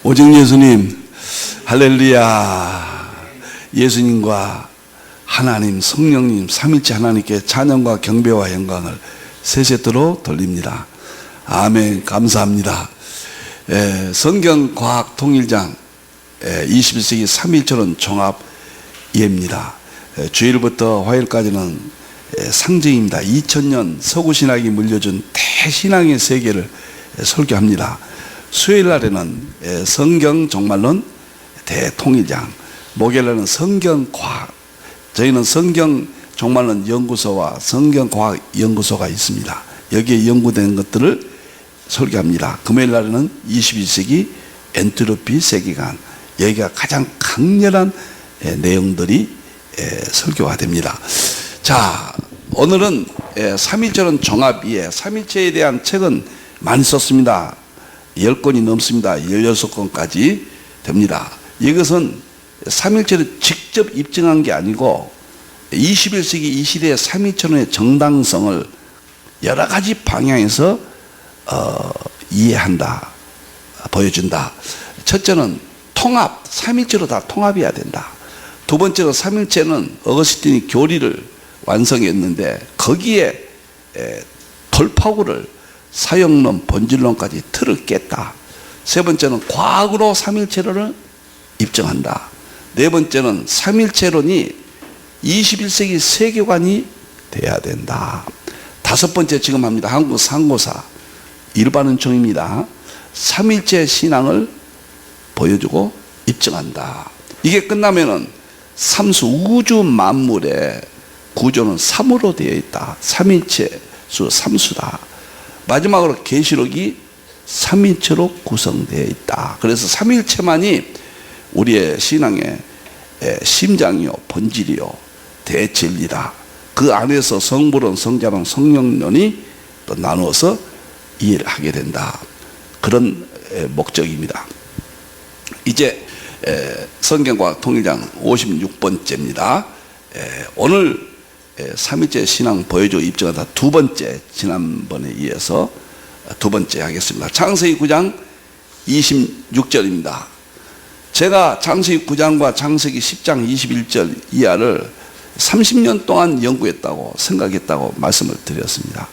오직 예수님, 할렐루야. 예수님과 하나님, 성령님, 삼위일체 하나님께 찬양과 경배와 영광을 세세토로 돌립니다. 아멘. 감사합니다. 성경과학통일장 21세기 삼위일체론 종합 이해입니다. 주일부터 화요일까지는 상징입니다. 2000년 서구신학이 물려준 대신앙의 세계를 설교합니다. 수요일 날에는 성경 종말론 대통일장, 목요일날은 성경과학, 저희는 성경 종말론 연구소와 성경과학 연구소가 있습니다. 여기에 연구된 것들을 설교합니다. 금요일 날에는 21세기 엔트로피 세계관, 여기가 가장 강렬한 내용들이 설교가 됩니다. 자, 오늘은 삼위일체론 종합 이해, 삼위일체에 대한 책은 많이 썼습니다. 10권이 넘습니다. 16권까지 됩니다. 이것은 삼위일체를 직접 입증한 게 아니고 21세기 이 시대의 삼위일체론의 정당성을 여러 가지 방향에서 이해한다, 보여준다. 첫째는 통합, 삼위일체로 다 통합해야 된다. 두 번째로 삼위일체는 어거스틴이 교리를 완성했는데 거기에 돌파구를 사형론, 본질론까지 틀을 깼다. 세 번째는 과학으로 삼위일체론을 입증한다. 네 번째는 삼위일체론이 21세기 세계관이 돼야 된다. 다섯 번째 지금 합니다. 한국 상고사 일반은총입니다. 삼위일체 신앙을 보여주고 입증한다. 이게 끝나면은 삼수 우주 만물의 구조는 삼으로 되어 있다. 삼위일체 수 삼수다. 마지막으로 계시록이 삼위일체로 구성되어 있다. 그래서 삼위일체만이 우리의 신앙의 심장이요, 본질이요, 대진리다. 그 안에서 성부론, 성자론, 성령론이 또 나누어서 이해를 하게 된다. 그런 목적입니다. 이제 성경과학 통일장 56번째입니다. 오늘 삼위일체 신앙 보여주고 입증하다 두 번째, 지난번에 이어서 두 번째 하겠습니다. 창세기 9장 26절입니다. 제가 창세기 9장과 창세기 10장 21절 이하를 30년 동안 연구했다고 생각했다고 말씀을 드렸습니다.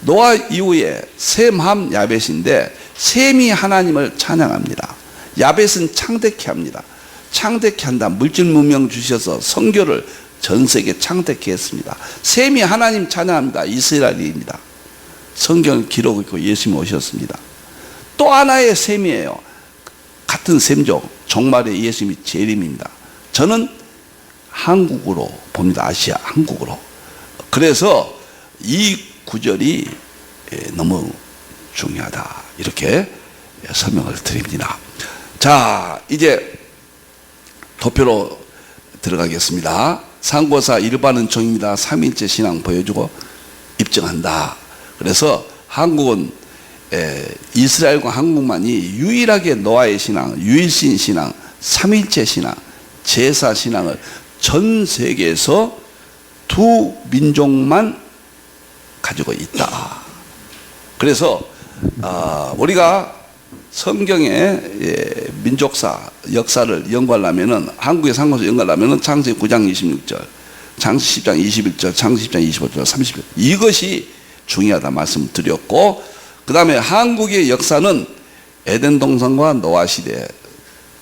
노아 이후에 셈, 함, 야벳인데 셈이 하나님을 찬양합니다. 야벳은 창대케 합니다. 창대케 한다. 물질 문명 주셔서 선교를 전 세계 창대케 했습니다. 셈이 하나님 찬양합니다. 이스라엘입니다. 성경을 기록하고 있고 예수님이 오셨습니다. 또 하나의 셈이에요. 같은 셈족, 종말의 예수님이 재림입니다. 저는 한국으로 봅니다. 아시아 한국으로. 그래서 이 구절이 너무 중요하다. 이렇게 설명을 드립니다. 자, 이제 도표로 들어가겠습니다. 상고사 일반은총입니다. 삼위일체 신앙 보여주고 입증한다. 그래서 한국은 이스라엘과 한국만이 유일하게 노아의 신앙, 유일신 신앙, 삼위일체 신앙, 제사 신앙을 전 세계에서 두 민족만 가지고 있다. 그래서 우리가 성경의 민족사, 역사를 연구하려면은 한국의 상고사 연구하려면은 창세기 9장 26절, 창세기 10장 21절, 창세기 10장 25절, 30절 이것이 중요하다 말씀드렸고, 그 다음에 한국의 역사는 에덴 동산과 노아 시대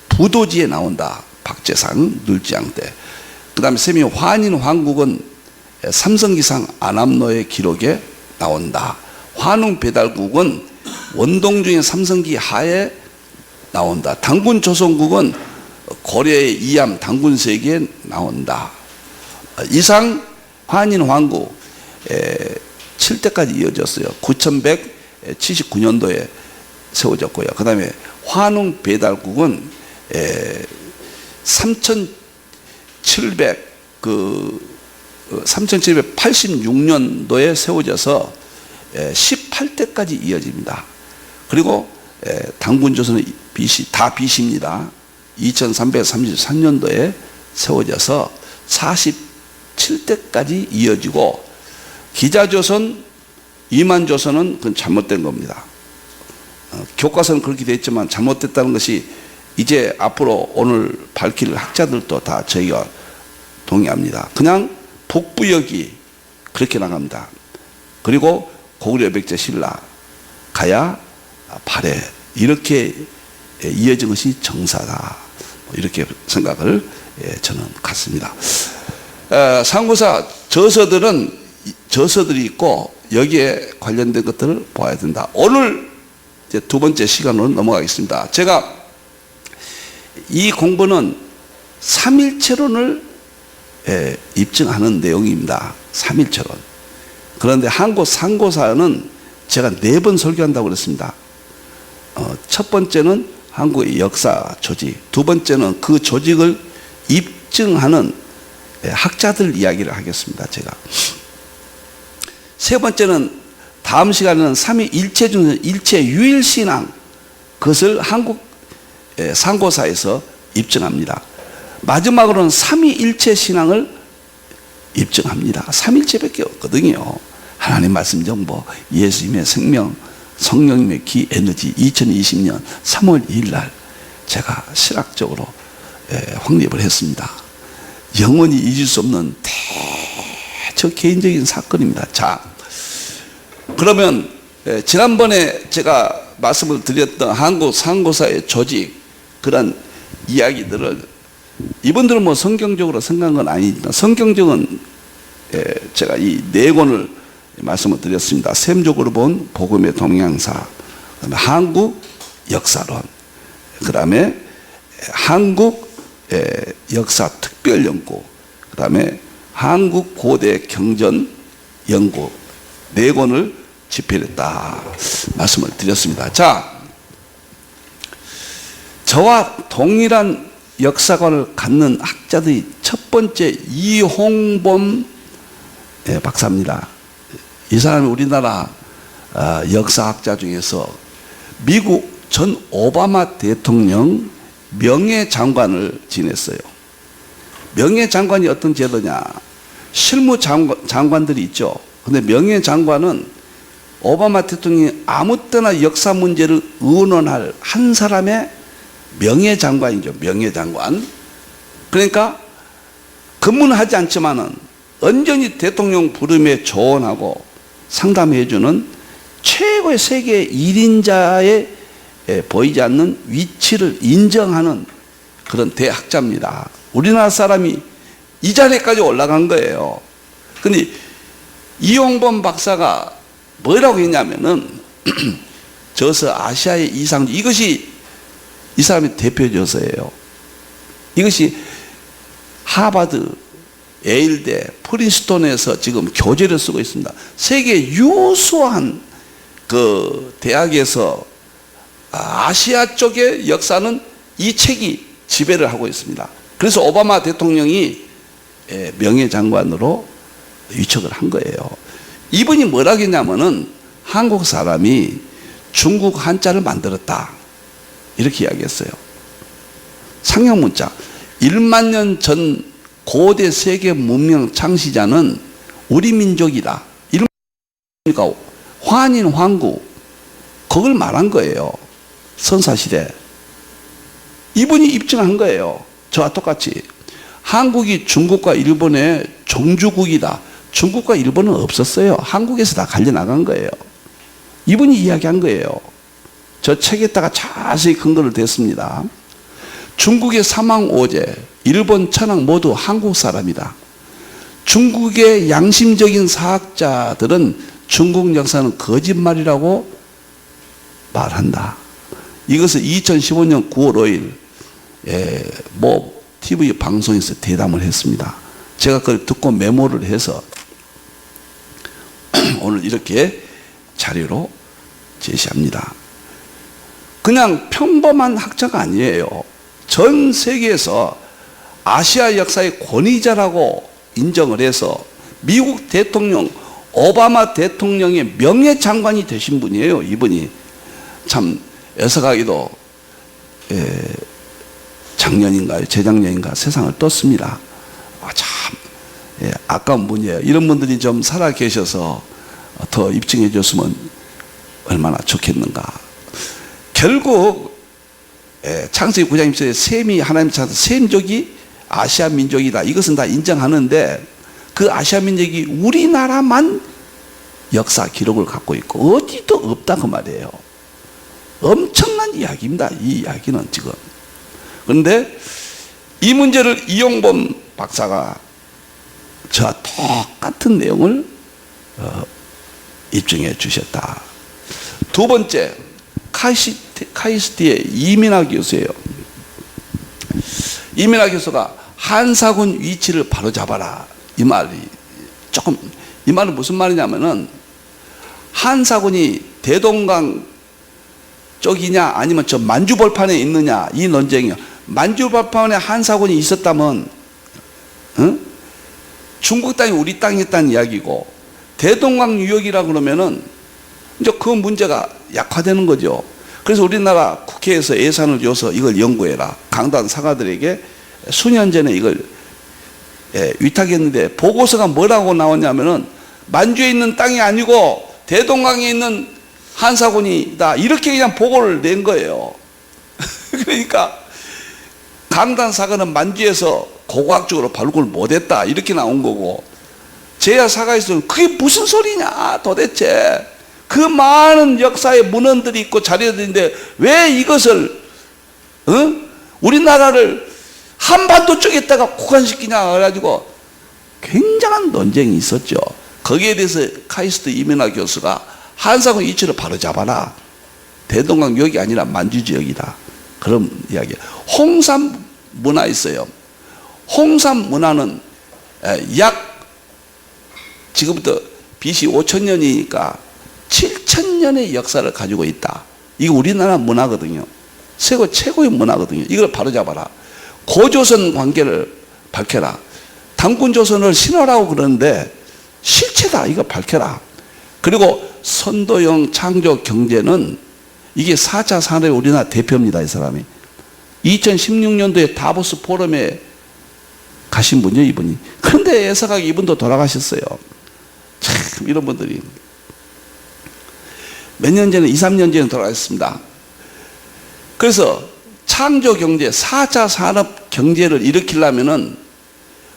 부도지에 나온다. 박재상 눌지양 때. 그 다음에 셈이 환인 황국은 삼성기상 아남노의 기록에 나온다. 환웅 배달국은 원동중의 삼성기 하에 나온다. 당군 조선국은 고려의 이암 당군세기에 나온다. 이상 환인 황국 7대까지 이어졌어요. 9179년도에 세워졌고요. 그 다음에 환웅 배달국은 3786년도에 세워져서 18대까지 이어집니다. 그리고 당군조선은 BC, 다 BC입니다. 2333년도에 세워져서 47대까지 이어지고, 기자조선, 이만조선은 그건 잘못된 겁니다. 교과서는 그렇게 돼 있지만 잘못됐다는 것이 이제 앞으로 오늘 밝힐 학자들도 다 저희가 동의합니다. 그냥 북부역이 그렇게 나갑니다. 그리고 고구려 백제 신라 가야 발해 이렇게 이어진 것이 정사다. 이렇게 생각을 저는 갖습니다. 상고사 저서들이 있고 여기에 관련된 것들을 보아야 된다. 오늘 이제 두 번째 시간으로 넘어가겠습니다. 제가 이 공부는 삼일체론을 입증하는 내용입니다. 삼일체론. 그런데 한국 상고사는 제가 4번 설교한다고 그랬습니다. 첫 번째는 한국의 역사 조직, 두 번째는 그 조직을 입증하는 학자들 이야기를 하겠습니다. 제가 세 번째는 다음 시간에는 삼위일체 중에서 일체 유일신앙, 그것을 한국 상고사에서 입증합니다. 마지막으로는 삼위일체 신앙을 입증합니다. 삼일체밖에 없거든요. 하나님 말씀 정보, 예수님의 생명, 성령님의 기 에너지 2020년 3월 2일 날 제가 실학적으로 확립을 했습니다. 영원히 잊을 수 없는 저 개인적인 사건입니다. 자, 그러면 지난번에 제가 말씀을 드렸던 한국 상고사의 조직, 그런 이야기들을 이분들은 뭐 성경적으로 생각한 건 아니지만 성경적은 제가 이 4권을 말씀을 드렸습니다. 셈적으로 본 복음의 동향사, 그다음에 한국 역사론, 그다음에 한국 역사 특별연구, 그다음에 한국 고대 경전 연구 4권을 집필했다 말씀을 드렸습니다. 자, 저와 동일한 역사관을 갖는 학자들이 첫 번째 이홍범 박사입니다. 이 사람이 우리나라 역사학자 중에서 미국 전 오바마 대통령 명예장관을 지냈어요. 명예장관이 어떤 제도냐? 실무장관들이 있죠. 근데 명예장관은 오바마 대통령이 아무 때나 역사 문제를 의논할 한 사람의 명예장관이죠. 명예장관. 그러니까 근무는 하지 않지만은 언제든지 대통령 부름에 조언하고 상담해주는 최고의 세계 1인자에 보이지 않는 위치를 인정하는 그런 대학자입니다. 우리나라 사람이 이 자리까지 올라간 거예요. 근데 이홍범 박사가 뭐라고 했냐면은 저서 아시아의 이상주, 이것이 이 사람의 대표 저서예요. 이것이 하버드, 예일대, 프린스톤에서 지금 교재를 쓰고 있습니다. 세계 유수한 그 대학에서 아시아 쪽의 역사는 이 책이 지배를 하고 있습니다. 그래서 오바마 대통령이 명예장관으로 위촉을 한 거예요. 이분이 뭐라고 했냐면은 한국 사람이 중국 한자를 만들었다, 이렇게 이야기했어요. 상형문자 1만 년 전 고대 세계 문명 창시자는 우리 민족이다. 그러니까 환인 환구, 그걸 말한 거예요. 선사시대. 이분이 입증한 거예요. 저와 똑같이. 한국이 중국과 일본의 종주국이다. 중국과 일본은 없었어요. 한국에서 다 갈려나간 거예요. 이분이 이야기한 거예요. 저 책에다가 자세히 근거를 댔습니다. 중국의 사망 오제, 일본 천황 모두 한국 사람이다. 중국의 양심적인 사학자들은 중국 역사는 거짓말이라고 말한다. 이것을 2015년 9월 5일 모 TV 방송에서 대담을 했습니다. 제가 그걸 듣고 메모를 해서 오늘 이렇게 자료로 제시합니다. 그냥 평범한 학자가 아니에요. 전 세계에서 아시아 역사의 권위자라고 인정을 해서 미국 대통령 오바마 대통령의 명예장관이 되신 분이에요. 이분이 참 애석하기도 작년인가요? 재작년인가 세상을 떴습니다. 참 아까운 분이에요. 이런 분들이 좀 살아 계셔서 더 입증해 줬으면 얼마나 좋겠는가. 결국 창세기 9장 20절에 셈이 하나님 찾아서 셈족이 아시아 민족이다. 이것은 다 인정하는데 그 아시아 민족이 우리나라만 역사 기록을 갖고 있고 어디도 없다 그 말이에요. 엄청난 이야기입니다. 이 이야기는 지금. 그런데 이 문제를 이용범 박사가 저와 똑같은 내용을 입증해 주셨다. 두 번째, 카이스트의 이민하 교수예요. 이민하 교수가 한사군 위치를 바로잡아라. 이 말이 조금, 이 말은 무슨 말이냐면은 한사군이 대동강 쪽이냐 아니면 저 만주벌판에 있느냐 이 논쟁이요. 만주벌판에 한사군이 있었다면 중국 땅이 우리 땅이었다는 이야기고, 대동강 유역이라 그러면은 이제 그 문제가 약화되는 거죠. 그래서 우리나라 국회에서 예산을 줘서 이걸 연구해라. 강단 사가들에게 수년 전에 이걸 위탁했는데 보고서가 뭐라고 나왔냐면은 만주에 있는 땅이 아니고 대동강에 있는 한사군이다. 이렇게 그냥 보고를 낸 거예요. 그러니까 강단 사가는 만주에서 고고학적으로 발굴을 못했다. 이렇게 나온 거고, 제야 사가에서는 그게 무슨 소리냐 도대체. 그 많은 역사의 문헌들이 있고 자료들인데 왜 이것을 우리나라를 한반도 쪽에다가 국한시키냐 그래가지고 굉장한 논쟁이 있었죠. 거기에 대해서 카이스트 이민하 교수가 한사군 위치를 바로 잡아라. 대동강 지역이 아니라 만주 지역이다. 그런 이야기. 홍산 문화 있어요. 홍산 문화는 약 지금부터 BC 5000년이니까 7000년의 역사를 가지고 있다. 이거 우리나라 문화거든요. 세계 최고의 문화거든요. 이걸 바로잡아라. 고조선 관계를 밝혀라. 당군조선을 신화라고 그러는데 실체다. 이거 밝혀라. 그리고 선도형 창조 경제는 이게 4차 산업의 우리나라 대표입니다. 이 사람이 2016년도에 다보스 포럼에 가신 분이요, 이분이. 그런데 애석하게 이분도 돌아가셨어요. 참 이런 분들이 몇 년 전에 2, 3년 전에 돌아가셨습니다. 그래서 창조 경제, 4차 산업 경제를 일으키려면은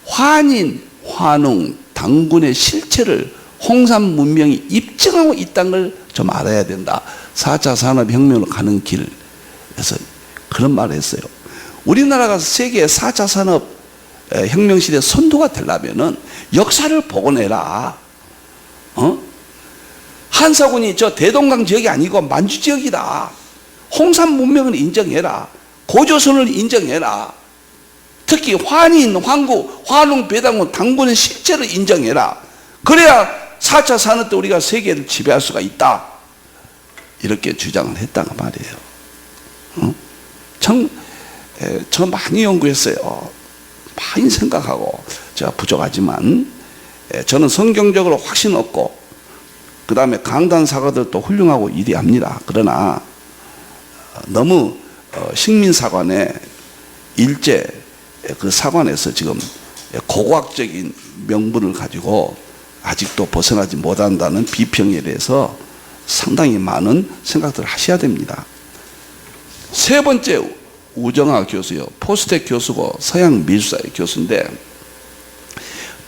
환인, 환웅, 당군의 실체를 홍산 문명이 입증하고 있다는 걸 좀 알아야 된다. 4차 산업혁명으로 가는 길에서 그런 말을 했어요. 우리나라가 세계 4차 산업혁명 시대 선도가 되려면은 역사를 복원해라. 한사군이 저 대동강 지역이 아니고 만주 지역이다. 홍산 문명을 인정해라. 고조선을 인정해라. 특히 환인, 황구, 환웅, 배당군, 당군의 실체를 인정해라. 그래야 4차 산업 때 우리가 세계를 지배할 수가 있다. 이렇게 주장을 했단 말이에요. 저 많이 연구했어요. 많이 생각하고 제가 부족하지만 저는 성경적으로 확신 없고 그 다음에 강단 사가들도 훌륭하고 이대합니다. 그러나 너무 식민사관의 일제 그 사관에서 지금 고고학적인 명분을 가지고 아직도 벗어나지 못한다는 비평에 대해서 상당히 많은 생각들을 하셔야 됩니다. 세 번째, 우정아 교수요. 포스텍 교수고 서양 미술사의 교수인데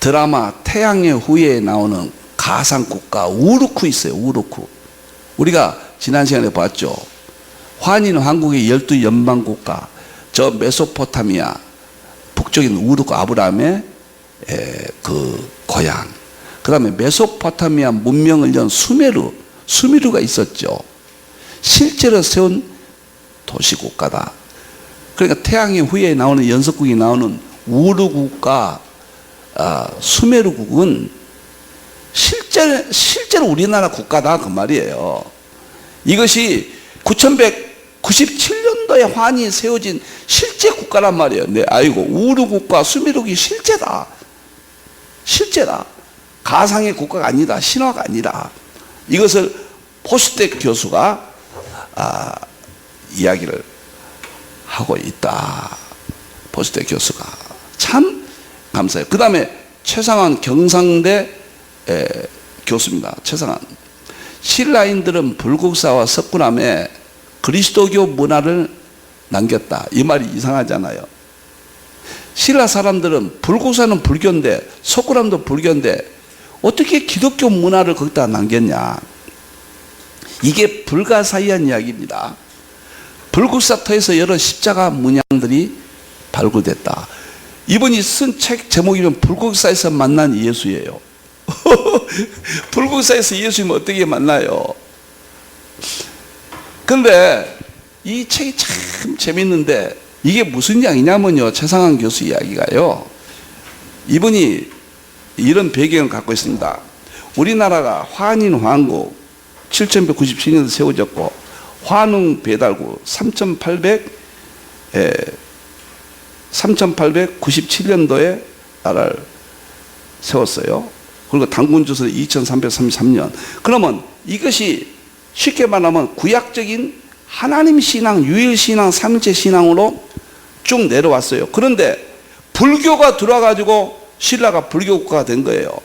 드라마 태양의 후예에 나오는 가상국가 우르쿠 있어요. 우르쿠. 우리가 지난 시간에 봤죠. 환인 왕국의 12연방국가, 저 메소포타미아 북쪽인 우르쿠 아브라함의 그 고향, 그 다음에 메소포타미아 문명을 연 수메르가 있었죠. 실제로 세운 도시국가다. 그러니까 태양의 후예에 나오는 연석국이 나오는 우르국과 수메르국은 실제로 우리나라 국가다 그 말이에요. 이것이 9197년도에 환이 세워진 실제 국가란 말이에요. 네, 아이고 우르국과 수메르국이 실제다. 가상의 국가가 아니다. 신화가 아니다. 이것을 포스텍 교수가 이야기를 하고 있다. 포스텍 교수가 참 감사해요. 그 다음에 최상환 경상대 교수입니다. 최상환. 신라인들은 불국사와 석굴암에 그리스도교 문화를 남겼다. 이 말이 이상하잖아요. 신라 사람들은 불국사는 불교인데 석굴암도 불교인데 어떻게 기독교 문화를 거기다 남겼냐. 이게 불가사의한 이야기입니다. 불국사터에서 여러 십자가 문양들이 발굴됐다. 이분이 쓴 책 제목이면 불국사에서 만난 예수예요. 불국사에서 예수님은 어떻게 만나요? 근데 이 책이 참 재밌는데 이게 무슨 이야기냐면요, 최상환 교수 이야기가요, 이분이 이런 배경을 갖고 있습니다. 우리나라가 환인 황국 7197년에 세워졌고 환웅 배달구 3897년도에 나라를 세웠어요. 그리고 당군주서 2333년. 그러면 이것이 쉽게 말하면 구약적인 하나님 신앙, 유일 신앙, 삼일체 신앙으로 쭉 내려왔어요. 그런데 불교가 들어와가지고 신라가 불교국가가 된 거예요.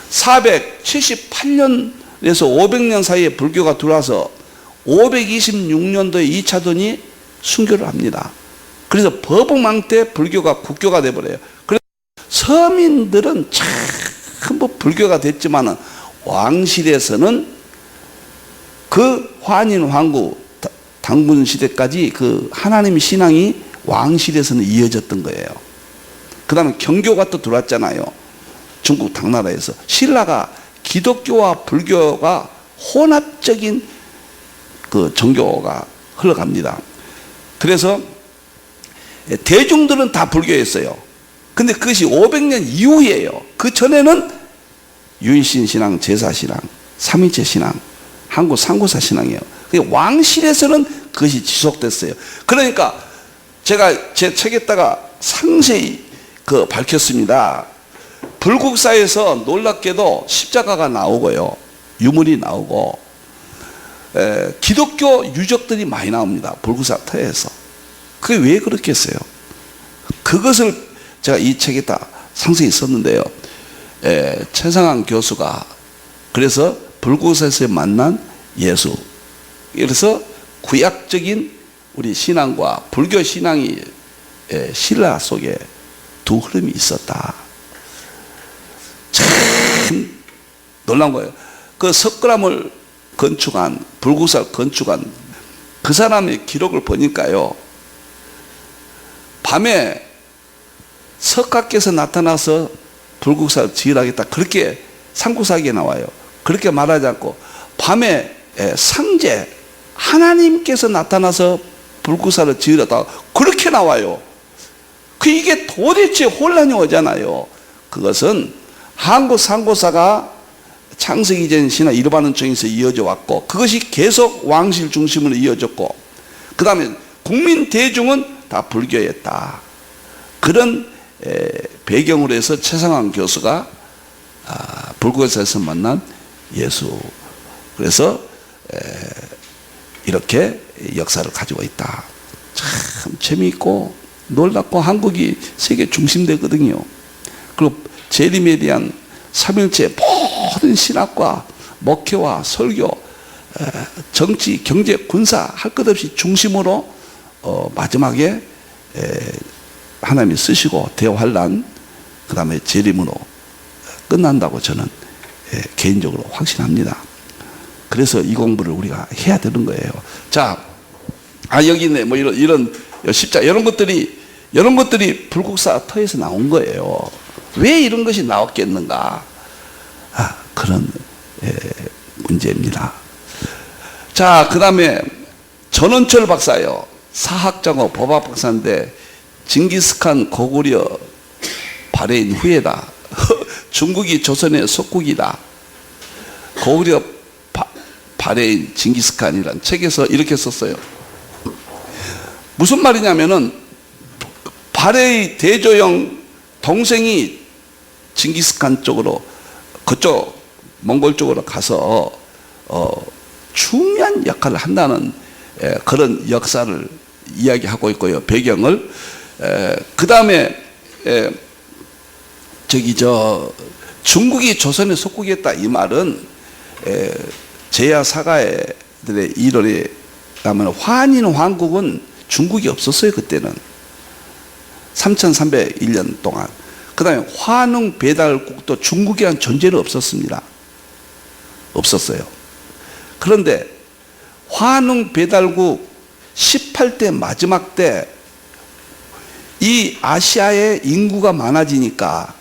478년에서 500년 사이에 불교가 들어와서 526년도에 2차전이 순교를 합니다. 그래서 법흥망 때 불교가 국교가 돼버려요. 그래서 서민들은 전부 불교가 됐지만은 왕실에서는 그 환인 황후 당군 시대까지 그 하나님 신앙이 왕실에서는 이어졌던 거예요. 그 다음에 경교가 또 들어왔잖아요. 중국 당나라에서. 신라가 기독교와 불교가 혼합적인 그 종교가 흘러갑니다. 그래서 대중들은 다 불교였어요. 근데 그것이 500년 이후예요. 그 전에는 유일신 신앙, 제사신앙, 삼일체 신앙, 한국 상고사 신앙이에요. 왕실에서는 그것이 지속됐어요. 그러니까 제가 제 책에다가 상세히 밝혔습니다. 불국사에서 놀랍게도 십자가가 나오고요, 유물이 나오고, 기독교 유적들이 많이 나옵니다. 불국사터에서. 그게 왜 그렇겠어요? 그것을 제가 이 책에다 상세히 썼는데요. 최상환 교수가 그래서 불국사에서 만난 예수, 그래서 구약적인 우리 신앙과 불교 신앙이 신라 속에 두 흐름이 있었다. 참 놀라운 거예요. 그 석굴암을 건축한, 불국사를 건축한 그 사람의 기록을 보니까요, 밤에 석가께서 나타나서 불국사를 지으라겠다, 그렇게 삼국사기에 나와요. 그렇게 말하지 않고 밤에 상제 하나님께서 나타나서 불국사를 지으려다 그렇게 나와요. 이게 도대체 혼란이 오잖아요. 그것은 한국 상고사가 창세기 전 신화 일반은 쪽에서 이어져 왔고, 그것이 계속 왕실 중심으로 이어졌고, 그 다음에 국민 대중은 다 불교였다. 그런 배경으로 해서 최상환 교수가 불국사에서 만난 예수, 그래서 이렇게 역사를 가지고 있다. 참 재미있고 놀랍고 한국이 세계 중심되거든요. 그리고 재림에 대한 삼일체 모든 신학과 목회와 설교, 정치, 경제, 군사 할 것 없이 중심으로 마지막에 하나님이 쓰시고 대환란, 그 다음에 재림으로 끝난다고 저는 개인적으로 확신합니다. 그래서 이 공부를 우리가 해야 되는 거예요. 자, 여기 있네. 뭐 이런 십자, 이런 것들이 불국사 터에서 나온 거예요. 왜 이런 것이 나왔겠는가? 그런 문제입니다. 자, 그 다음에 전원철 박사요. 사학자고 법학 박사인데 징기스칸 고구려 발해인 후예다. 중국이 조선의 속국이다. 고구려 발해인 징기스칸이라는 책에서 이렇게 썼어요. 무슨 말이냐면은 발해의 대조영 동생이 징기스칸 쪽으로, 그쪽 몽골 쪽으로 가서 중요한 역할을 한다는 그런 역사를 이야기하고 있고요. 배경을. 그 다음에 중국이 조선의 속국이었다, 이 말은 제야 사가에 학자들의 이론에 가면 환인 왕국은 중국이 없었어요. 그때는 3301년 동안. 그 다음에 환웅 배달국도 중국이란 존재는 없었습니다. 없었어요. 그런데 환웅 배달국 18대 마지막 때 이 아시아의 인구가 많아지니까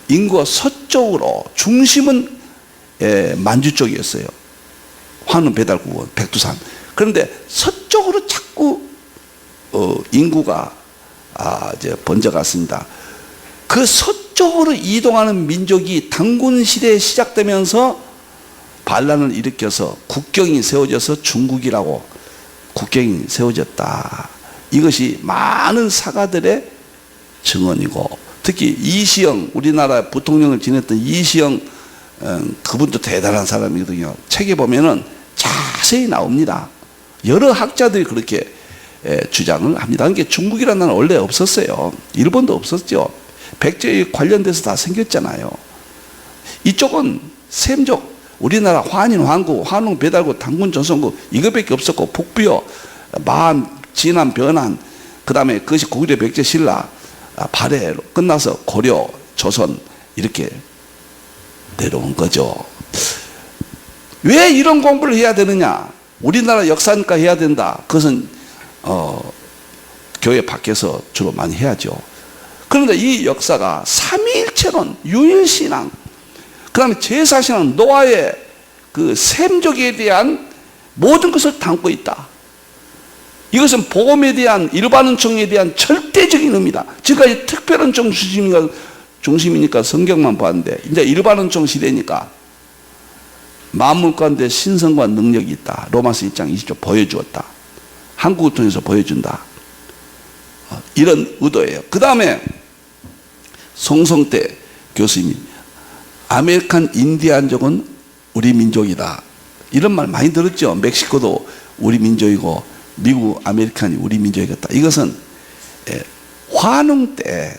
인구가 서쪽으로, 중심은 만주 쪽이었어요. 환웅 배달국은 백두산. 그런데 서쪽으로 자꾸 인구가 이제 번져갔습니다. 그 서쪽으로 이동하는 민족이 단군 시대에 시작되면서 반란을 일으켜서 국경이 세워져서 중국이라고 국경이 세워졌다. 이것이 많은 사가들의 증언이고, 특히 이시영, 우리나라 부통령을 지냈던 이시영, 그분도 대단한 사람이거든요. 책에 보면은 자세히 나옵니다. 여러 학자들이 그렇게 주장을 합니다. 그러니까 중국이라는 나라는 원래 없었어요. 일본도 없었죠. 백제에 관련돼서 다 생겼잖아요. 이쪽은 셈족, 우리나라 환인, 황국, 환웅, 배달국, 단군, 조선국 이것밖에 없었고, 북비요, 마한, 진안, 변한, 그 다음에 그것이 고구려, 백제, 신라, 발해로 끝나서 고려, 조선 이렇게 내려온 거죠. 왜 이런 공부를 해야 되느냐? 우리나라 역사니까 해야 된다. 그것은 교회 밖에서 주로 많이 해야죠. 그런데 이 역사가 삼위일체론, 유일신앙, 그 다음에 제사신앙, 노아의 그 셈족에 대한 모든 것을 담고 있다. 이것은 복음에 대한, 일반은총에 대한 절대적인 의미다. 지금까지 특별은총 중심이니까 성경만 봤는데, 이제 일반은총 시대니까 만물 가운데 신성과 능력이 있다. 로마서 1장 20절 보여주었다. 한국을 통해서 보여준다. 이런 의도예요. 그 다음에 송성태 교수님이 아메리칸 인디안족은 우리 민족이다. 이런 말 많이 들었죠. 멕시코도 우리 민족이고 미국, 아메리칸이 우리 민족이었다. 이것은 환웅 때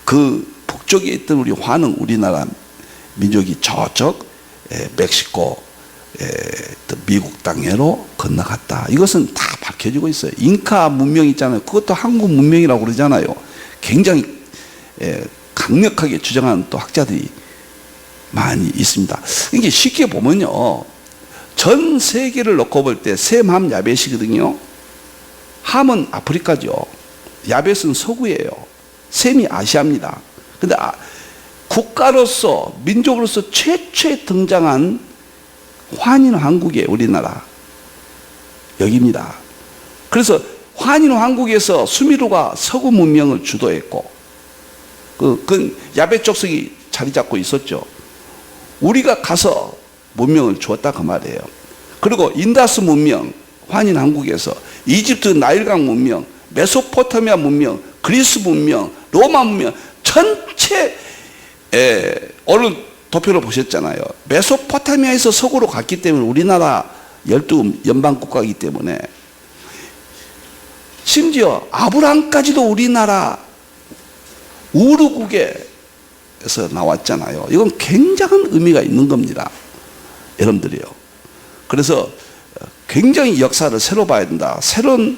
그 북쪽에 있던 우리 환웅, 우리나라 민족이 저쪽 멕시코, 미국 땅으로 건너갔다. 이것은 다 밝혀지고 있어요. 잉카 문명 있잖아요. 그것도 한국 문명이라고 그러잖아요. 굉장히 강력하게 주장하는 또 학자들이 많이 있습니다. 이게 쉽게 보면요, 전 세계를 놓고 볼 때 셈, 함, 야벳이거든요. 함은 아프리카죠. 야벳은 서구예요. 셈이 아시아입니다. 근데 국가로서, 민족으로서 최초에 등장한 환인 왕국이에요. 우리나라 여기입니다. 그래서 환인 왕국에서 수미르가 서구 문명을 주도했고, 그 야벳 족속이 자리 잡고 있었죠. 우리가 가서 문명을 주었다 그 말이에요. 그리고 인다스 문명, 환인 왕국에서 이집트 나일강 문명, 메소포타미아 문명, 그리스 문명, 로마 문명 전체, 오늘 도표를 보셨잖아요. 메소포타미아에서 서구로 갔기 때문에 우리나라 12연방국가이기 때문에, 심지어 아브라함까지도 우리나라 우르국에서 나왔잖아요. 이건 굉장한 의미가 있는 겁니다. 여러분들이요. 그래서 굉장히 역사를 새로 봐야 된다. 새로운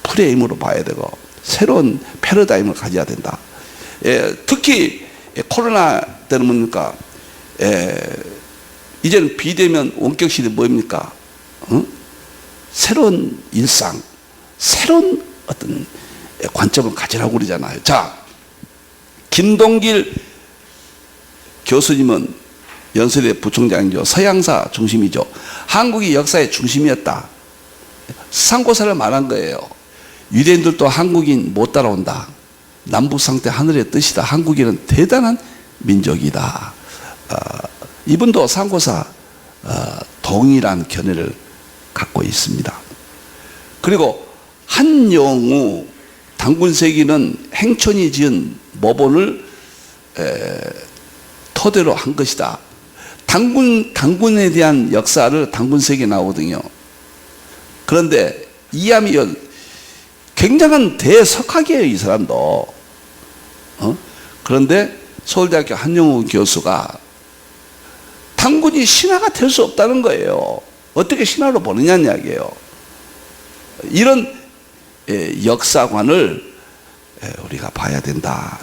프레임으로 봐야 되고, 새로운 패러다임을 가져야 된다. 특히 코로나 때는 뭡니까? 이제는 비대면 원격실이 뭡니까? 새로운 일상, 새로운 어떤 관점을 가지라고 그러잖아요. 자, 김동길 교수님은 연세대 부총장이죠. 서양사 중심이죠. 한국이 역사의 중심이었다. 상고사를 말한 거예요. 유대인들도 한국인 못 따라온다. 남북상태 하늘의 뜻이다. 한국인은 대단한 민족이다. 이분도 상고사 동일한 견해를 갖고 있습니다. 그리고 한영우 단군세기는 행촌이 지은 모본을 토대로 한 것이다. 단군에 대한 역사를 단군세기에 나오거든요. 그런데 이함이 굉장한 대석학이에요, 이 사람도. 그런데 서울대학교 한영우 교수가 당군이 신하가 될 수 없다는 거예요. 어떻게 신하로 보느냐는 이야기예요. 이런 역사관을 우리가 봐야 된다.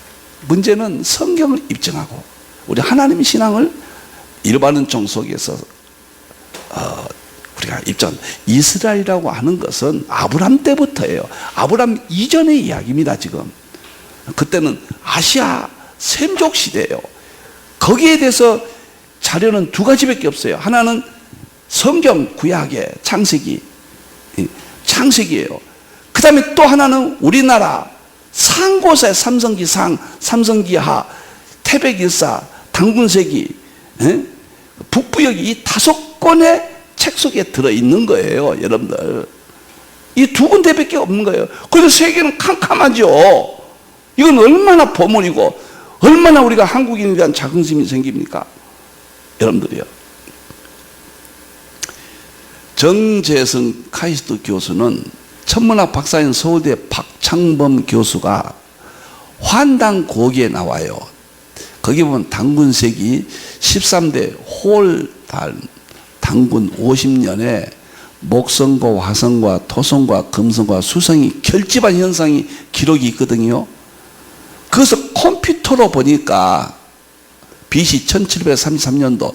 문제는 성경을 입증하고 우리 하나님의 신앙을 일반은총 속에서 우리가 입증. 이스라엘이라고 하는 것은 아브람 때부터예요. 아브람 이전의 이야기입니다. 지금 그때는 아시아 셈족 시대예요. 거기에 대해서 자료는 두 가지밖에 없어요. 하나는 성경 구약의 창세기예요. 그 다음에 또 하나는 우리나라 상고사의 삼성기상, 삼성기하, 태백일사, 당군세기, 북부역이 이 5권의 책 속에 들어있는 거예요. 여러분들 이 두 군데밖에 없는 거예요. 그래서 세계는 캄캄하죠. 이건 얼마나 보물이고 얼마나 우리가 한국인에 대한 자긍심이 생깁니까? 여러분들이요. 정재승 카이스트 교수는 천문학 박사인 서울대 박창범 교수가 환단고기에 나와요. 거기 보면 당군세기 13대 홀달 당군 50년에 목성과 화성과 토성과 금성과 수성이 결집한 현상이 기록이 있거든요. 그래서 컴퓨터로 보니까 BC 1733년도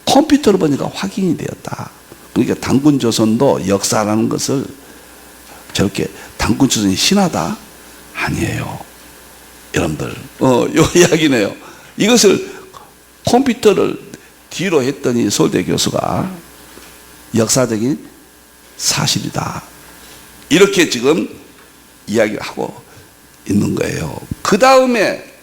컴퓨터로 보니까 확인이 되었다. 그러니까 당군조선도 역사라는 것을 저렇게 당군조선이 신하다? 아니에요. 여러분들 요 이야기네요. 이것을 컴퓨터를 뒤로 했더니 서울대 교수가 역사적인 사실이다. 이렇게 지금 이야기를 하고 있는 거예요. 그 다음에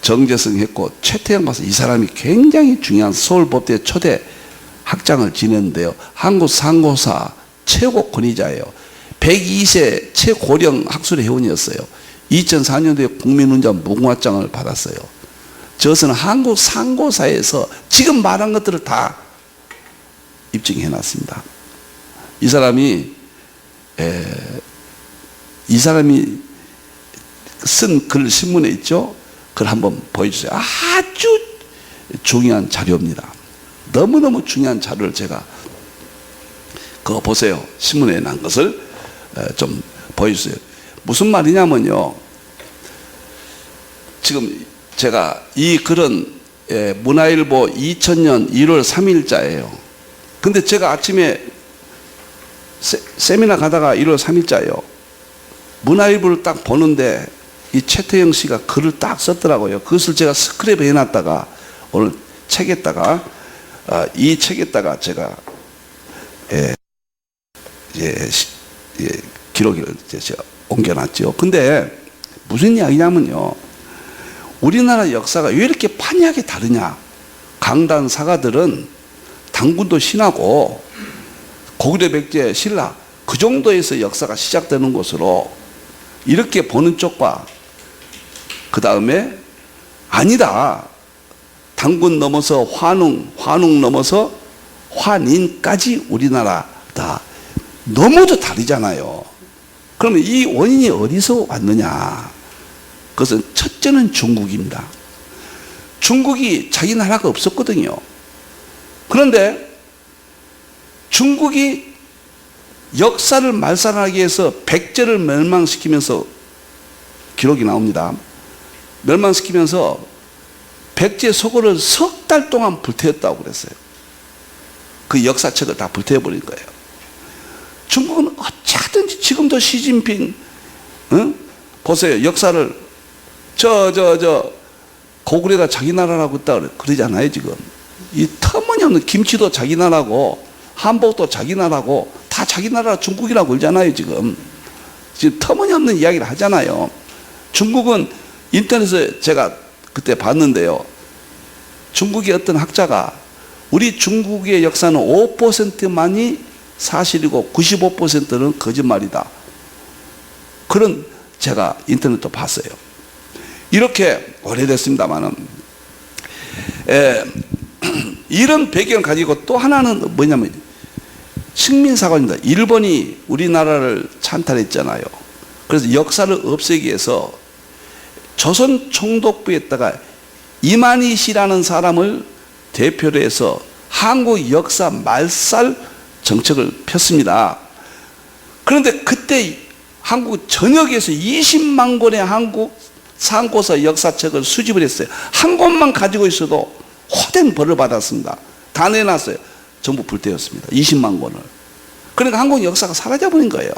정재승 했고 최태영 박사, 이 사람이 굉장히 중요한 서울법대 초대 학장을 지냈는데요. 한국 상고사 최고 권위자예요. 102세 최고령 학술의 회원이었어요. 2004년도에 국민훈장 무궁화장을 받았어요. 저것은 한국 상고사에서 지금 말한 것들을 다 입증해 놨습니다. 이 사람이 쓴 글 신문에 있죠. 그걸 한번 보여주세요. 아주 중요한 자료입니다. 너무너무 중요한 자료를 제가 그거 보세요. 신문에 난 것을 좀 보여주세요. 무슨 말이냐면요. 지금 제가 이 글은 문화일보 2000년 1월 3일자예요. 근데 제가 아침에 세미나 가다가 1월 3일자예요. 문화일보를 딱 보는데 이 최태영 씨가 글을 딱 썼더라고요. 그것을 제가 스크랩 해놨다가 오늘 책에다가 이 책에다가 제가 기록을 제가 옮겨놨죠. 근데 무슨 이야기냐면요. 우리나라 역사가 왜 이렇게 판이하게 다르냐. 강단 사가들은 당군도 신하고 고구려 백제 신라 그 정도에서 역사가 시작되는 것으로 이렇게 보는 쪽과 그 다음에 아니다. 당군 넘어서 환웅 넘어서 환인까지 우리나라다. 너무도 다르잖아요. 그러면 이 원인이 어디서 왔느냐? 그것은 첫째는 중국입니다. 중국이 자기 나라가 없었거든요. 그런데 중국이 역사를 말살하기 위해서 백제를 멸망시키면서 기록이 나옵니다. 멸망시키면서 백제 서고를 석 달 동안 불태웠다고 그랬어요. 그 역사책을 다 불태워버린 거예요. 중국은 어찌하든지 지금도 시진핑 보세요. 역사를 고구려가 자기 나라라고 있다 그러잖아요. 지금 이 터무니없는 김치도 자기 나라고 한복도 자기 나라고 다 자기 나라 중국이라고 그러잖아요. 지금 터무니없는 이야기를 하잖아요. 중국은 인터넷에 제가 그때 봤는데요. 중국의 어떤 학자가 우리 중국의 역사는 5%만이 사실이고 95%는 거짓말이다. 그런 제가 인터넷도 봤어요. 이렇게 오래됐습니다만은 이런 배경을 가지고 또 하나는 뭐냐면 식민사관입니다. 일본이 우리나라를 찬탈했잖아요. 그래서 역사를 없애기 위해서 조선 총독부에다가 이만희 씨라는 사람을 대표로 해서 한국 역사 말살 정책을 폈습니다. 그런데 그때 한국 전역에서 20만 권의 한국 상고서 역사책을 수집을 했어요. 한 권만 가지고 있어도 호된 벌을 받았습니다. 다 내놨어요. 전부 불태웠습니다. 20만 권을. 그러니까 한국 역사가 사라져버린 거예요.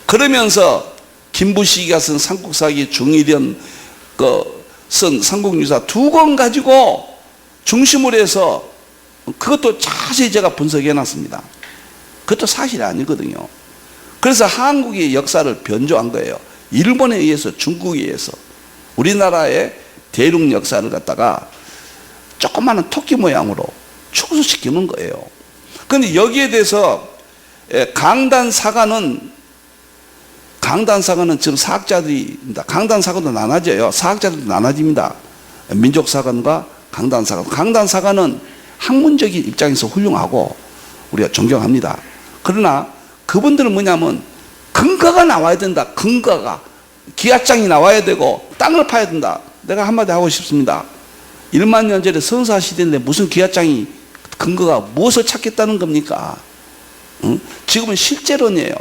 그러면서 김부식이가 쓴 삼국사기, 중일연 쓴 삼국유사 2권 가지고 중심으로 해서 그것도 자세히 제가 분석해 놨습니다. 그것도 사실이 아니거든요. 그래서 한국의 역사를 변조한 거예요. 일본에 의해서, 중국에 의해서 우리나라의 대륙 역사를 갖다가 조그마한 토끼 모양으로 축소시키는 거예요. 그런데 여기에 대해서 강단사가는 지금 사학자들입니다. 강단사가도 나눠져요. 사학자들도 나눠집니다. 민족사관과 강단사관. 강단사관은 학문적인 입장에서 훌륭하고 우리가 존경합니다. 그러나 그분들은 뭐냐면 근거가 나와야 된다. 근거가. 기하장이 나와야 되고 땅을 파야 된다. 내가 한마디 하고 싶습니다. 1만 년 전에 선사시대인데 무슨 기하장이 근거가 무엇을 찾겠다는 겁니까? 응? 지금은 실제론이에요.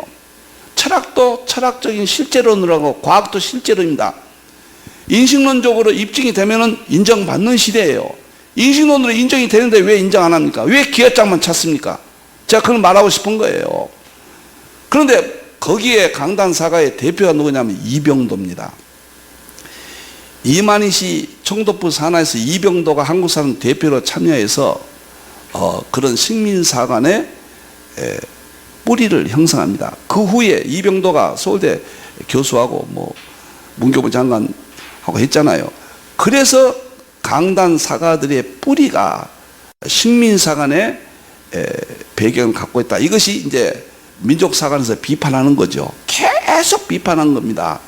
철학도 철학적인 실제론으로 하고 과학도 실제론입니다. 인식론적으로 입증이 되면은 인정받는 시대예요. 인식론으로 인정이 되는데 왜 인정 안 합니까? 왜 기하장만 찾습니까? 제가 그걸 말하고 싶은 거예요. 그런데 거기에 강단사가의 대표가 누구냐면 이병도입니다. 이만희 씨 총독부 산하에서 이병도가 한국 사람 대표로 참여해서 그런 식민사관의 뿌리를 형성합니다. 그 후에 이병도가 서울대 교수하고 뭐 문교부 장관하고 했잖아요. 그래서 강단 사가들의 뿌리가 식민사관의 배경을 갖고 있다. 이것이 이제 민족사관에서 비판하는 거죠. 계속 비판한 겁니다.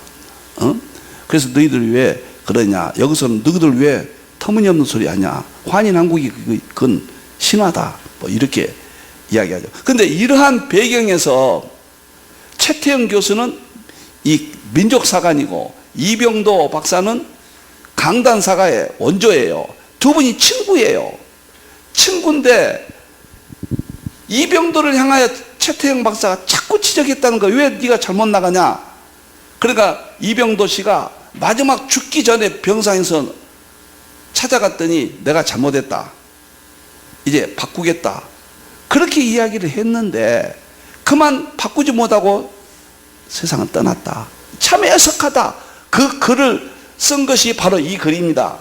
그래서 너희들 왜 그러냐? 여기서는 너희들 왜 터무니없는 소리 하냐? 환인한국이 그건 신화다. 뭐 이렇게 이야기하죠. 근데 이러한 배경에서 최태영 교수는 이 민족사관이고 이병도 박사는 강단사가의 원조예요. 두 분이 친구예요. 친구인데 이병도를 향하여 최태영 박사가 자꾸 지적했다는 거예요. 왜 네가 잘못 나가냐? 그러니까 이병도 씨가 마지막 죽기 전에 병상에서 찾아갔더니 내가 잘못했다. 이제 바꾸겠다. 그렇게 이야기를 했는데 그만 바꾸지 못하고 세상을 떠났다. 참 애석하다. 그 글을 쓴 것이 바로 이 글입니다.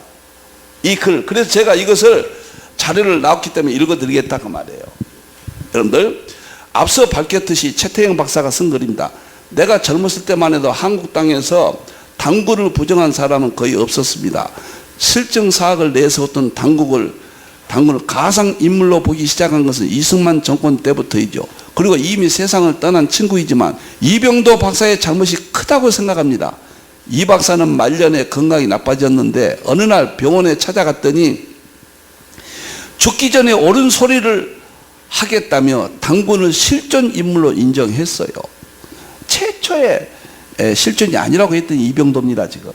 이 글. 그래서 제가 이것을 자료를 나왔기 때문에 읽어드리겠다 그 말이에요. 여러분들 앞서 밝혔듯이 최태영 박사가 쓴 글입니다. 내가 젊었을 때만 해도 한국 땅에서 당군을 부정한 사람은 거의 없었습니다. 실증사학을 내세웠던 당군을 가상인물로 보기 시작한 것은 이승만 정권 때부터이죠. 그리고 이미 세상을 떠난 친구이지만 이병도 박사의 잘못이 크다고 생각합니다. 이 박사는 말년에 건강이 나빠졌는데 어느 날 병원에 찾아갔더니 죽기 전에 옳은 소리를 하겠다며 당군을 실존인물로 인정했어요. 최초의 실존이 아니라고 했더니 이병도입니다. 지금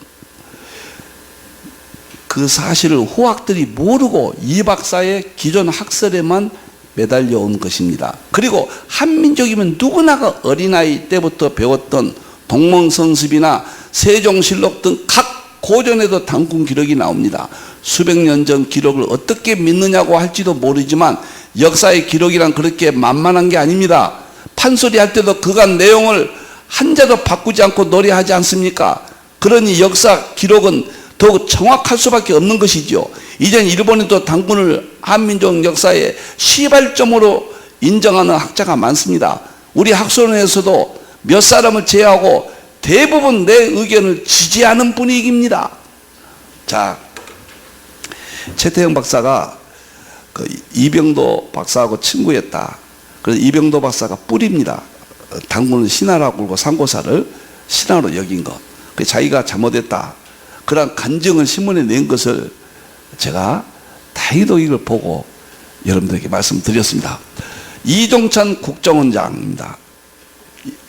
그 사실을 후학들이 모르고 이 박사의 기존 학설에만 매달려 온 것입니다. 그리고 한민족이면 누구나가 어린아이 때부터 배웠던 동몽성습이나 세종실록 등 각 고전에도 당군 기록이 나옵니다. 수백 년 전 기록을 어떻게 믿느냐고 할지도 모르지만 역사의 기록이란 그렇게 만만한 게 아닙니다. 판소리 할 때도 그간 내용을 한자도 바꾸지 않고 노래하지 않습니까? 그러니 역사 기록은 더욱 정확할 수밖에 없는 것이죠. 이젠 일본에도 당군을 한민족 역사의 시발점으로 인정하는 학자가 많습니다. 우리 학술원에서도 몇 사람을 제외하고 대부분 내 의견을 지지하는 분위기입니다. 자, 최태영 박사가 그 이병도 박사하고 친구였다. 그래서 이병도 박사가 뿌립니다. 당군을 신하라고 부르고 상고사를 신하로 여긴 것. 자기가 잘못했다. 그런 간증을 신문에 낸 것을 제가 다행히도 이걸 보고 여러분들에게 말씀드렸습니다. 이종찬 국정원장입니다.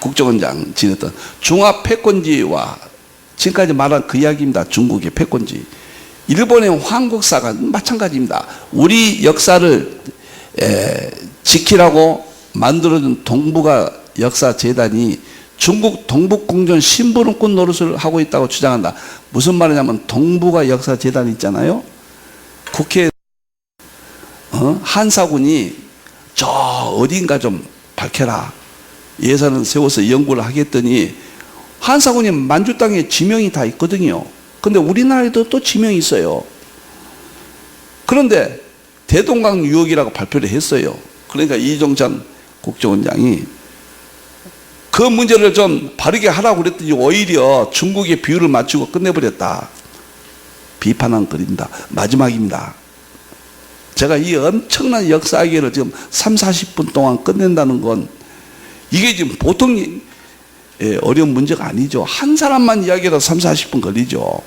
국정원장 지냈던 중화 패권지와 지금까지 말한 그 이야기입니다. 중국의 패권지. 일본의 황국사가 마찬가지입니다. 우리 역사를 지키라고 만들어준 동북아 역사재단이 중국 동북공전 심부름꾼 노릇을 하고 있다고 주장한다. 무슨 말이냐면 동북아 역사재단 있잖아요. 국회에 한사군이 저 어딘가 좀 밝혀라. 예산을 세워서 연구를 하겠더니 한사군이 만주 땅에 지명이 다 있거든요. 근데 우리나라에도 또 지명이 있어요. 그런데 대동강 유역이라고 발표를 했어요. 그러니까 이종찬 국정원장이 그 문제를 좀 바르게 하라고 그랬더니 오히려 중국의 비율을 맞추고 끝내버렸다. 비판한 글입니다. 마지막입니다. 제가 이 엄청난 역사 이야기를 지금 30-40분 동안 끝낸다는 건 이게 지금 보통 어려운 문제가 아니죠. 한 사람만 이야기해도 30-40분 걸리죠.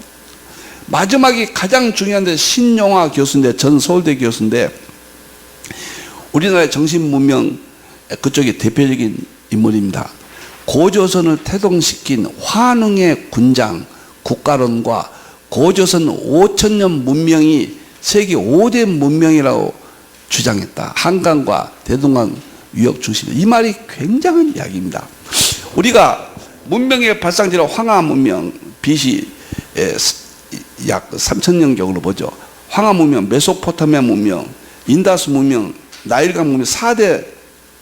마지막이 가장 중요한데 신용화 교수인데 전 서울대 교수인데 우리나라의 정신문명 그쪽의 대표적인 인물입니다. 고조선을 태동시킨 환웅의 군장 국가론과 고조선 5000년 문명이 세계 5대 문명이라고 주장했다. 한강과 대동강 유역 중심. 이 말이 굉장한 이야기입니다. 우리가 문명의 발상지로 황하 문명, BC 약 3000년경으로 보죠. 황하 문명, 메소포타미아 문명, 인다스 문명, 나일강 문명 4대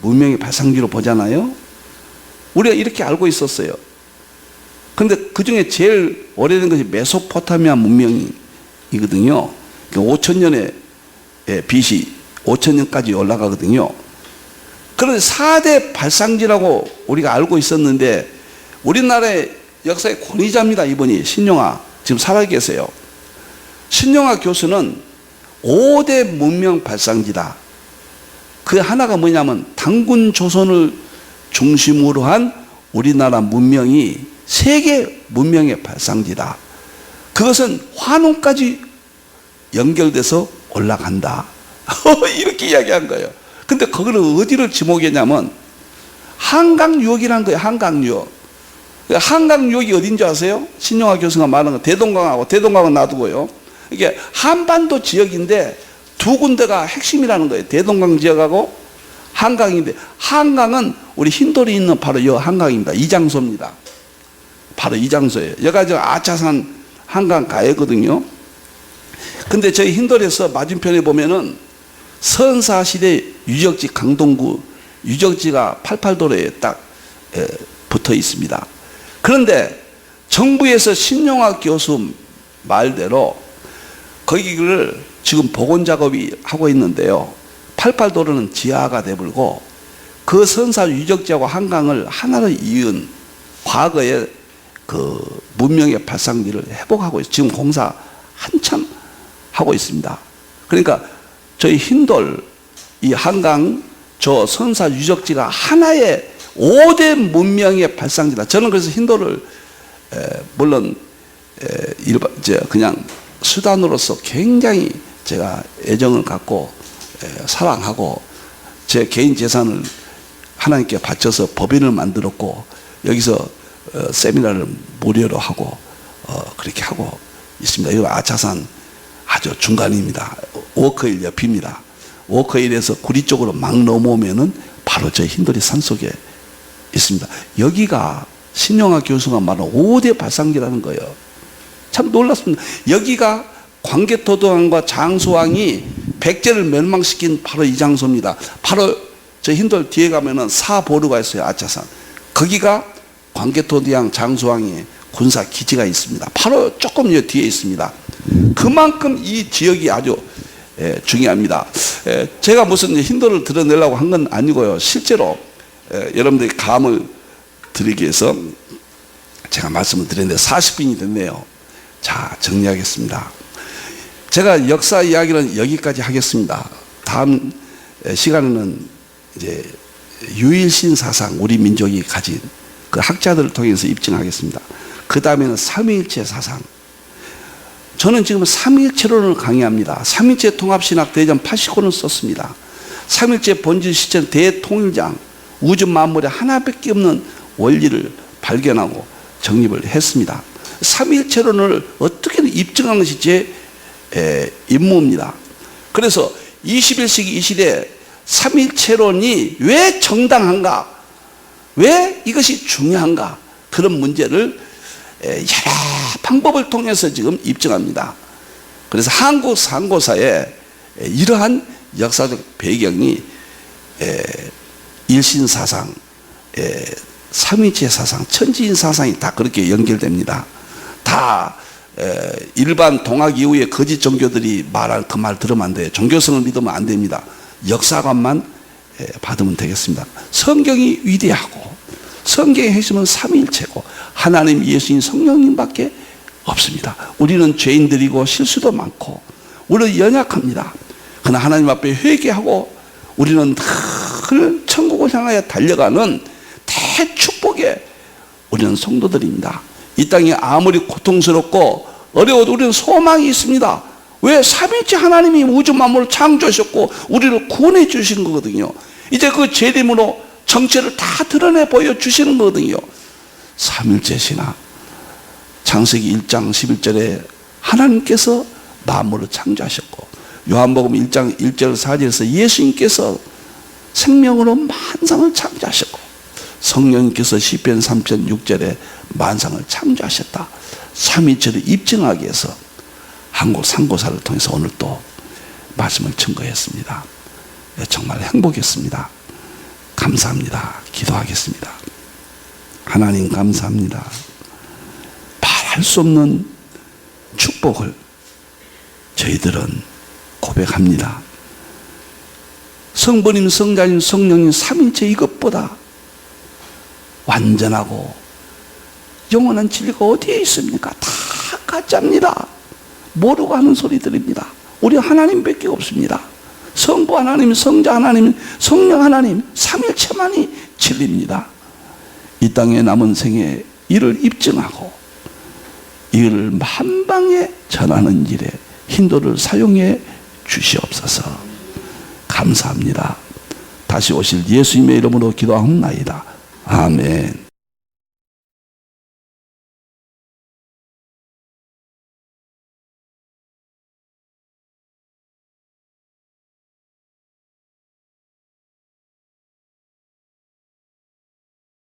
문명의 발상지로 보잖아요. 우리가 이렇게 알고 있었어요. 그런데 그 중에 제일 오래된 것이 메소포타미아 문명이거든요. 5000년에 BC 5000년까지 올라가거든요. 그런데 4대 발상지라고 우리가 알고 있었는데 우리나라의 역사의 권위자입니다. 이분이 신용화 지금 살아계세요. 신용화 교수는 5대 문명 발상지다. 그 하나가 뭐냐면 당군 조선을 중심으로 한 우리나라 문명이 세계 문명의 발상지다. 그것은 환웅까지 연결돼서 올라간다. 이렇게 이야기한 거예요. 근데 그거를 어디를 지목했냐면 한강 유역이라는 거예요. 한강 유역. 한강 유역이 어딘지 아세요? 신용화 교수가 말하는 거 대동강하고 대동강은 놔두고요. 이게 한반도 지역인데 두 군데가 핵심이라는 거예요. 대동강 지역하고 한강인데 한강은 우리 흰돌이 있는 바로 이 한강입니다. 이 장소입니다. 바로 이 장소예요. 여기가 저 아차산 한강 가해거든요. 근데 저희 흰돌에서 맞은편에 보면은 선사시대 유적지 강동구 유적지가 88도로에 딱 붙어 있습니다. 그런데 정부에서 신용화 교수 말대로 거기를 지금 복원 작업이 하고 있는데요. 88도로는 지하가 돼버리고 그 선사 유적지하고 한강을 하나로 이은 과거의 그 문명의 발상지를 회복하고 있어요. 지금 공사 한참 하고 있습니다. 그러니까 저희 흰돌 이 한강 저 선사 유적지가 하나의 5대 문명의 발상지다. 저는 그래서 흰돌을 물론 그냥 수단으로서 굉장히 제가 애정을 갖고 사랑하고 제 개인 재산을 하나님께 바쳐서 법인을 만들었고 여기서 세미나를 무료로 하고 그렇게 하고 있습니다. 이거 아차산 아주 중간입니다. 워커힐 옆입니다. 워커힐에서 구리 쪽으로 막 넘어오면은 바로 저 흰돌이 산속에 있습니다. 여기가 신용화 교수가 말한 5대 발상지라는 거예요. 참 놀랐습니다. 여기가 광개토도왕과 장수왕이 백제를 멸망시킨 바로 이 장소입니다. 바로 저 흰돌 뒤에 가면은 사보루가 있어요. 아차산. 거기가 광개토대왕 장수왕의 군사 기지가 있습니다. 바로 조금 뒤에 있습니다. 그만큼 이 지역이 아주 중요합니다. 제가 무슨 흰돌을 드러내려고 한 건 아니고요. 실제로 여러분들이 감을 드리기 위해서 제가 말씀을 드렸는데 40분이 됐네요. 자, 정리하겠습니다. 제가 역사 이야기는 여기까지 하겠습니다. 다음 시간에는 이제 유일신 사상, 우리 민족이 가진 그 학자들을 통해서 입증하겠습니다. 그 다음에는 삼위일체 사상. 저는 지금 삼위일체론을 강의합니다. 삼위일체 통합신학 대전 89는 썼습니다. 삼위일체 본질 실천 대통일장, 우주 만물에 하나밖에 없는 원리를 발견하고 정립을 했습니다. 삼위일체론을 어떻게 입증한 것이 제 임무입니다. 그래서 21세기 이 시대에 삼일체론이 왜 정당한가, 왜 이것이 중요한가, 그런 문제를 여러 방법을 통해서 지금 입증합니다. 그래서 한국 선교사에 이러한 역사적 배경이 일신사상, 삼위체 사상, 천지인 사상이 다 그렇게 연결됩니다. 다 일반 동학 이후에 거짓 종교들이 말할 그 말 들으면 안 돼요. 종교성을 믿으면 안 됩니다. 역사관만 받으면 되겠습니다. 성경이 위대하고 성경의 핵심은 삼위일체고 하나님, 예수님, 성령님밖에 없습니다. 우리는 죄인들이고 실수도 많고 우리는 연약합니다. 그러나 하나님 앞에 회개하고 우리는 늘 천국을 향하여 달려가는 대축복의 우리는 성도들입니다. 이 땅이 아무리 고통스럽고 어려워도 우리는 소망이 있습니다. 왜? 삼위일체 하나님이 우주 만물을 창조하셨고 우리를 구원해 주신 거거든요. 이제 그 재림으로 정체를 다 드러내 보여주시는 거거든요. 삼위일체 신앙, 창세기 1장 11절에 하나님께서 만물을 창조하셨고, 요한복음 1장 1절 4절에서 예수님께서 생명으로 만상을 창조하셨고, 성령님께서 시편 3편 6절에 만상을 창조하셨다. 삼위일체를 입증하기 위해서 한국 선교사를 통해서 오늘 또 말씀을 증거했습니다. 정말 행복했습니다. 감사합니다. 기도하겠습니다. 하나님 감사합니다. 말할 수 없는 축복을 저희들은 고백합니다. 성부님, 성자님, 성령님 삼위일체 이것보다 완전하고 영원한 진리가 어디에 있습니까? 다 가짜입니다. 모르고 하는 소리들입니다. 우리 하나님밖에 없습니다. 성부 하나님, 성자 하나님, 성령 하나님, 삼위일체만이 진리입니다. 이 땅의 남은 생에 이를 입증하고 이를 만방에 전하는 일에 인도를 사용해 주시옵소서. 감사합니다. 다시 오실 예수님의 이름으로 기도하옵나이다. 아멘.